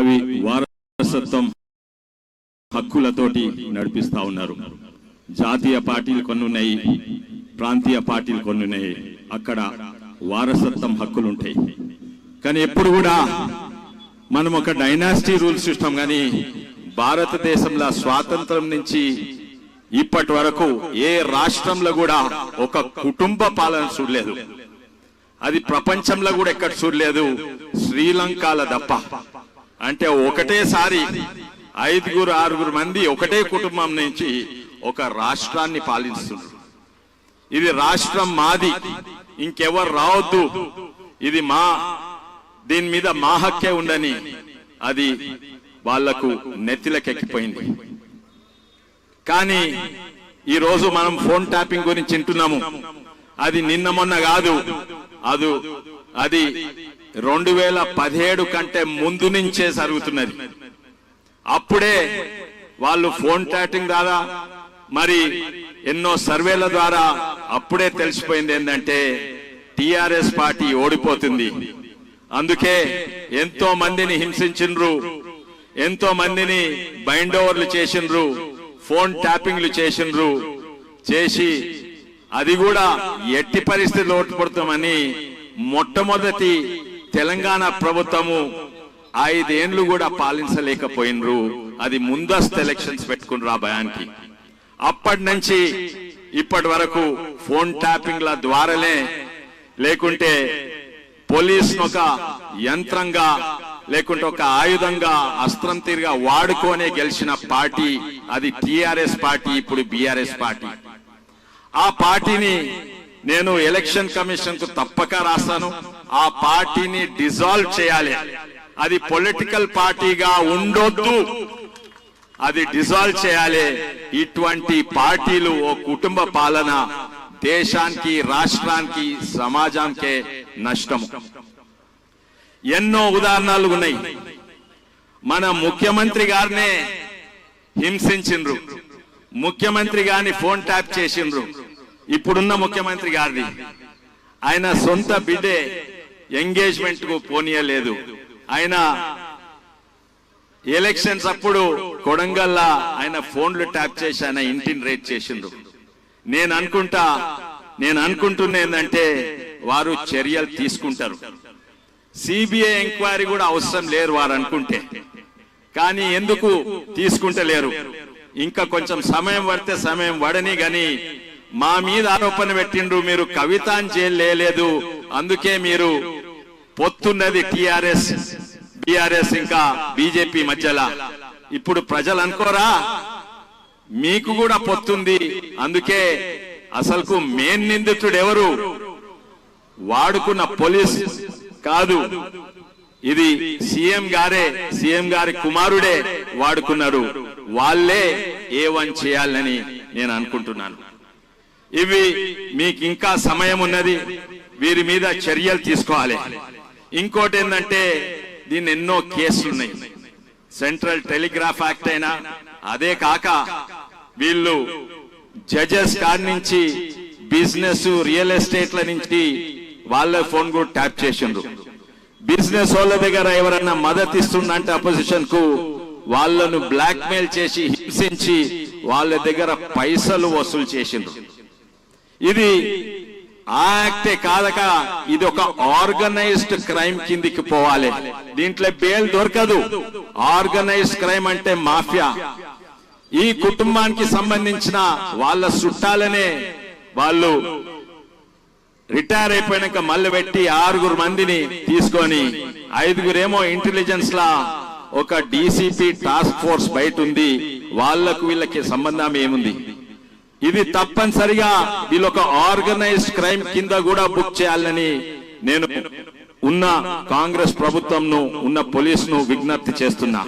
అవి వారసత్వం హక్కులతోటి నడిపిస్తా ఉన్నారు. జాతీయ పార్టీలు కొన్ని ఉన్నాయి, ప్రాంతీయ పార్టీలు కొన్ని ఉన్నాయి. అక్కడ వారసత్వం హక్కులు ఉంటాయి. కానీ ఎప్పుడు కూడా మనం ఒక డైనాసిటీ రూల్ సిస్టమ్ కానీ భారతదేశంలో స్వాతంత్రం నుంచి ఇప్పటి వరకు ఏ రాష్ట్రంలో కూడా ఒక కుటుంబ పాలన చూడలేదు. అది ప్రపంచంలో కూడా ఎక్కడ చూడలేదు, శ్రీలంకలో తప్ప. అంటే ఒకటేసారి 5-6 మంది ఒకటే కుటుంబం నుంచి ఒక రాష్ట్రాన్ని పాలిస్తున్నారు. ఇది రాష్ట్రం మాది, ఇంకెవరు రావద్దు, ఇది దీని మీద మా హక్కే ఉండని అది వాళ్లకు నెత్తిలకెక్కిపోయింది. కానీ ఈరోజు మనం ఫోన్ ట్యాపింగ్ గురించి వింటున్నాము. అది నిన్న మొన్న కాదు, అది 2017 కంటే ముందు నుంచే జరుగుతున్నది. అప్పుడే వాళ్ళు ఫోన్ ట్యాపింగ్ ద్వారా మరి ఎన్నో సర్వేల ద్వారా అప్పుడే తెలిసిపోయింది ఏంటంటే టిఆర్ఎస్ పార్టీ ఓడిపోతుంది. అందుకే ఎంతో మందిని హింసించిండ్రు, ఎంతో మందిని బైండ్ ఓవర్లు చేసిండ్రు, ఫోన్ ట్యాపింగ్లు చేసి అది కూడా ఎట్టి పరిస్థితులు ఓడిపోతామని మొట్టమొదటి తెలంగాణ ప్రభుత్వము 5 ఏళ్లు కూడా పాలించలేకపోయినరు. అది ముందస్తు ఎలక్షన్స్ పెట్టుకున్నారు ఆ భయానికి. అప్పటి నుంచి ఇప్పటి వరకు ఫోన్ ట్యాపింగ్ల ద్వారానే, లేకుంటే పోలీసును ఒక యంత్రంగా లేకుంటే ఒక ఆయుధంగా అస్త్రం తీరుగా వాడుకోనే గెలిచిన పార్టీ అది టిఆర్ఎస్ పార్టీ, ఇప్పుడు బిఆర్ఎస్ పార్టీ. ఆ పార్టీని నేను ఎలక్షన్ కమిషన్ కు తప్పక రాస్తాను. ఆ పార్టీని డిజాల్వ్ చేయాలి. అది పొలిటికల్ పార్టీగా ఉండొద్దు, అది డిజాల్వ్ చేయాలి. ఇటువంటి పార్టీలు ఓ కుటుంబ పాలన దేశానికి, రాష్ట్రానికి, సమాజానికే నష్టము. ఎన్నో ఉదాహరణలు ఉన్నాయి. మన ముఖ్యమంత్రి గారినే హింసించిండ్రు, ముఖ్యమంత్రి గారిని ఫోన్ ట్యాప్ చేసిండ్రు. ఇప్పుడున్న ముఖ్యమంత్రి గారిని ఆయన సొంత బిడ్డే ఎంగేజ్మెంట్ కు పోనీయలేదు. ఆయన ఎలక్షన్స్ అప్పుడు కొడంగల్లా ఆయన ఫోన్లు ట్యాప్ చేసి ఆయన ఇంటిని రేట్ చేసిండ్రు. నేను అనుకుంటున్నా ఏంటంటే వారు చర్యలు తీసుకుంటారు. సిబిఐ ఎంక్వైరీ కూడా అవసరం లేరు వారు అనుకుంటే. కానీ ఎందుకు తీసుకుంటలేరు? ఇంకా కొంచెం సమయం పడితే సమయం పడని గాని మా మీద ఆరోపణ పెట్టిండ్రు, మీరు కవితను జైలు, అందుకే మీరు పొత్తున్నది టిఆర్ఎస్ బిఆర్ఎస్ ఇంకా బీజేపీ మధ్యలో. ఇప్పుడు ప్రజలు అనుకోరా మీకు కూడా పొత్తుంది, అందుకే అసలుకు మెయిన్ నిందితుడు ఎవరు? వాడుకున్న పోలీస్ కాదు, ఇది సీఎం గారి కుమారుడే వాడుకున్నారు. వాళ్ళే A1 చేయాలని నేను అనుకుంటున్నాను. ఇవి మీకు ఇంకా సమయం ఉన్నది, వీరి మీద చర్యలు తీసుకోవాలి. ఇంకోటి ఏంటంటే దీన్ని ఎన్నో కేసులున్నాయి. సెంట్రల్ టెలిగ్రాఫ్ యాక్ట్ అయినా, అదే కాక వీళ్ళు జడ్జెస్ కాడి నుంచి బిజినెస్ రియల్ ఎస్టేట్ల నుంచి వాళ్ళ ఫోన్ కూడా ట్యాప్ చేసిండ్రు. బిజినెస్ వాళ్ళ దగ్గర ఎవరన్నా మద్దతు ఇస్తుందంటే అపోజిషన్ కు వాళ్ళను బ్లాక్ మెయిల్ చేసి హింసించి వాళ్ళ దగ్గర పైసలు వసూలు చేసిండ్రు. ఇది ఆ యాక్టే కాదక ఇది ఒక ఆర్గనైజ్డ్ క్రైమ్ కిందికి పోవాలి. దీంట్లో బెయిల్ దొరకదు. ఆర్గనైజ్డ్ క్రైమ్ అంటే మాఫియా. ఈ కుటుంబానికి సంబంధించిన వాళ్ళ చుట్టాలనే వాళ్ళు రిటైర్ అయిపోయినాక మళ్ళీ పెట్టి 6 మందిని తీసుకొని 5 ఇంటెలిజెన్స్ లా ఒక డీసీపీ టాస్క్ ఫోర్స్ బయట ఉంది. వీళ్ళకి సంబంధం ఏముంది? ఇది తప్పనిసరిగా వీళ్ళొక ఆర్గనైజ్డ్ క్రైమ్ కింద కూడా బుక్ చేయాలని నేను ఉన్న కాంగ్రెస్ ప్రభుత్వంను, ఉన్న పోలీసును విజ్ఞప్తి చేస్తున్నా.